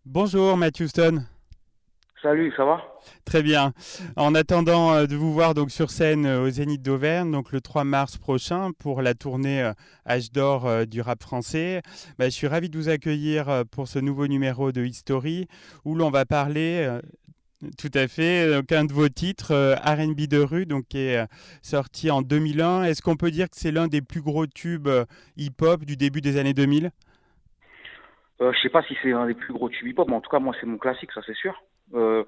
Bonjour Matthew Stone. Salut, ça va? Très bien. En attendant de vous voir donc sur scène au Zénith d'Auvergne, donc le 3 mars prochain pour la tournée Âge d'or du rap français, je suis ravi de vous accueillir pour ce nouveau numéro de History où l'on va parler tout à fait donc un de vos titres R&B de rue donc qui est sorti en 2001. Est-ce qu'on peut dire que c'est l'un des plus gros tubes hip-hop du début des années 2000? Je sais pas si c'est un des plus gros tubes hip-hop, mais en tout cas, moi, c'est mon classique, ça c'est sûr. Non,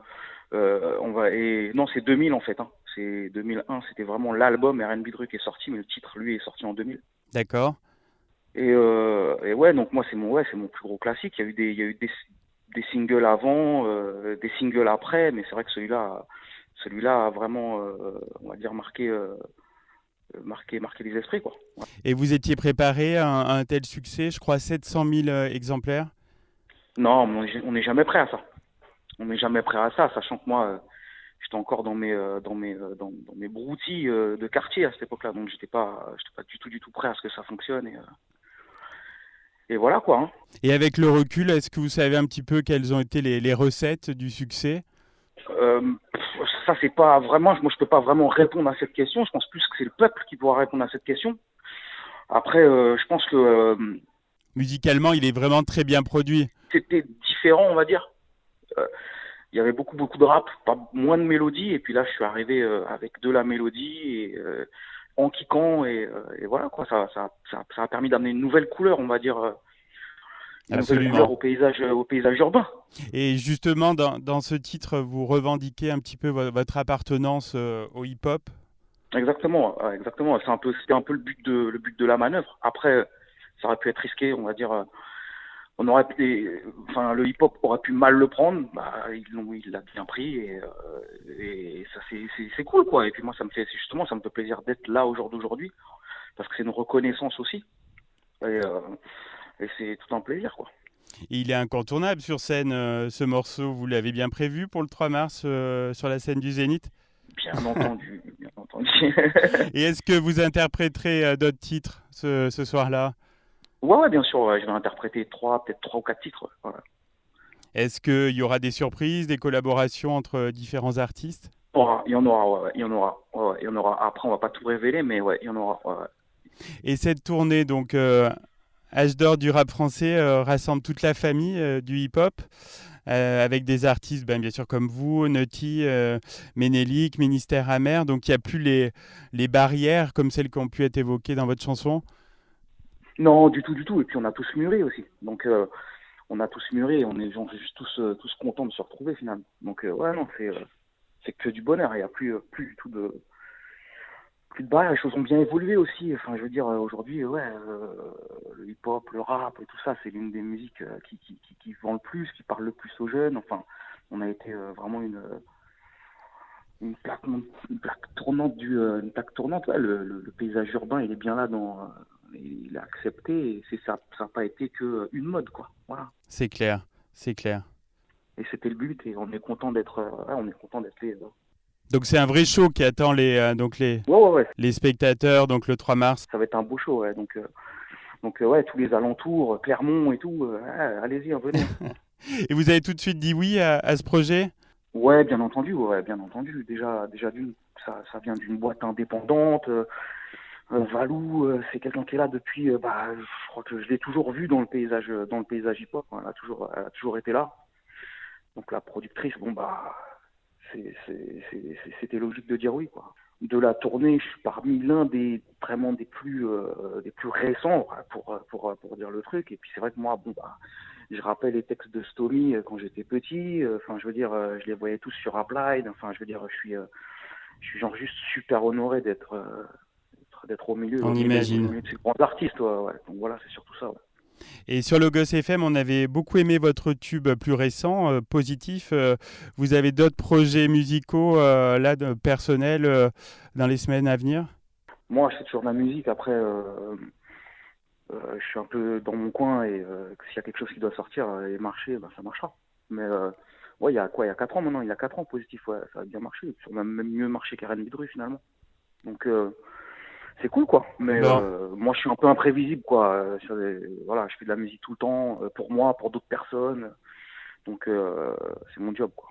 c'est 2000 en fait, hein. C'est 2001, c'était vraiment l'album R&B de rue qui est sorti, mais le titre, lui, est sorti en 2000. D'accord. Et ouais, donc moi, c'est mon plus gros classique. Il y a eu des singles avant, des singles après, mais c'est vrai que celui-là a vraiment, on va dire, marqué les esprits, quoi. Ouais. Et vous étiez préparé à un tel succès, je crois 700 000 exemplaires. Non, mais on n'est jamais prêt à ça. On n'est jamais prêt à ça, sachant que moi, j'étais encore dans mes broutilles de quartier à cette époque-là, donc j'étais pas du tout prêt à ce que ça fonctionne et voilà quoi, hein. Et avec le recul, est-ce que vous savez un petit peu quelles ont été les recettes du succès? Ça c'est pas vraiment, moi je peux pas vraiment répondre à cette question. Je pense plus que c'est le peuple qui pourra répondre à cette question. Après, je pense que Musicalement, il est vraiment très bien produit. c'était différent, on va dire. Euh, il y avait beaucoup de rap, pas moins de mélodie, et puis là je suis arrivé avec de la mélodie et en kickant et voilà quoi, ça a permis d'amener une nouvelle couleur, on va dire, une nouvelle couleur Absolument. au paysage urbain. Et justement, dans ce titre, vous revendiquez un petit peu votre appartenance au hip-hop. Exactement, exactement. C'était un peu le but de la manœuvre. Après, ça aurait pu être risqué, on va dire. Enfin, le hip-hop aurait pu mal le prendre. Bah, il l'a bien pris et ça c'est cool quoi. Et puis moi, ça me fait plaisir d'être là au jour d'aujourd'hui parce que c'est une reconnaissance aussi et c'est tout un plaisir quoi. Et il est incontournable sur scène, ce morceau. Vous l'avez bien prévu pour le 3 mars sur la scène du Zénith. Bien entendu, bien entendu. Et est-ce que vous interpréterez d'autres titres ce soir-là? Ouais, bien sûr, ouais, je vais interpréter peut-être trois ou quatre titres. Ouais. Est-ce qu'il y aura des surprises, des collaborations entre différents artistes? Il y en aura, ouais, ouais, il y en aura, ouais, ouais, il y en aura. Après, on va pas tout révéler, mais ouais, il y en aura. Ouais, ouais. Et cette tournée, donc Âge d'or du rap français, rassemble toute la famille du hip-hop, avec des artistes, bien sûr, comme vous, Nutty, Ménélique, Ministère Amer. Donc il n'y a plus les barrières comme celles qui ont pu être évoquées dans votre chanson. Non, du tout, du tout. Et puis on a tous mûri aussi. Donc on a tous mûri. On est genre, juste tous contents de se retrouver finalement. Donc ouais, non, c'est que du bonheur. Il y a plus du tout plus de barrières. Les choses ont bien évolué aussi. Enfin, je veux dire, aujourd'hui, ouais, le hip-hop, le rap et tout ça, c'est l'une des musiques qui vend le plus, qui parle le plus aux jeunes. Enfin, on a été vraiment une plaque tournante une plaque tournante. Ouais, le paysage urbain, il est bien là il est accepté et ça n'a pas été que une mode, quoi. Voilà. C'est clair, c'est clair. Et c'était le but et on est content d'être Donc c'est un vrai show qui attend donc Ouais, ouais, ouais. les spectateurs donc le 3 mars. Ça va être un beau show, ouais. Donc ouais, tous les alentours, Clermont et tout, ouais, allez-y, hein, venez, hein. Et vous avez tout de suite dit oui à ce projet? Ouais, bien entendu, ouais, bien entendu. Déjà ça vient d'une boîte indépendante. Valou, c'est quelqu'un qui est là depuis, je crois que je l'ai toujours vu dans le paysage hip-hop, hein. Elle a toujours été là. Donc la productrice, bon bah, c'était logique de dire oui, quoi. De la tournée, je suis parmi l'un des vraiment des plus récents pour dire le truc. Et puis c'est vrai que moi, bon bah, je rappelle les textes de Stomy quand j'étais petit. Enfin, je veux dire, je les voyais tous sur Upline. Enfin, je veux dire, je suis genre juste super honoré d'être On au imagine. milieu de ces grands artistes, ouais, ouais. Donc voilà, c'est surtout ça, ouais. Et sur le Goss FM, on avait beaucoup aimé votre tube plus récent, Positif. Vous avez d'autres projets musicaux personnels dans les semaines à venir? Moi, je fais toujours de la musique. Après, je suis un peu dans mon coin et s'il y a quelque chose qui doit sortir et marcher, ben, ça marchera. Mais ouais, il y a quoi? Il y a 4 ans maintenant. Il y a 4 ans, Positif, ouais, ça a bien marché. Ça a même mieux marché qu'R&B de rue finalement. Donc c'est cool, quoi. Mais Bon, moi, je suis un peu imprévisible, quoi. Voilà, je fais de la musique tout le temps pour moi, pour d'autres personnes. Donc c'est mon job, quoi.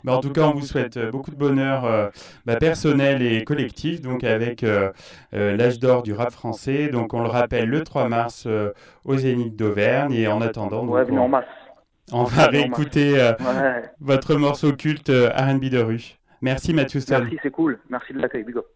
En tout cas, on vous souhaite beaucoup de bonheur personnel et collectif, donc avec l'âge d'or du rap français. Donc on le rappelle le 3 mars au Zénith d'Auvergne. Et en attendant, Ouais, venez en masse. on va réécouter Ouais. votre morceau culte R&B de rue. Merci Matthew Stone. Merci, c'est cool. Merci de l'accueil, big up.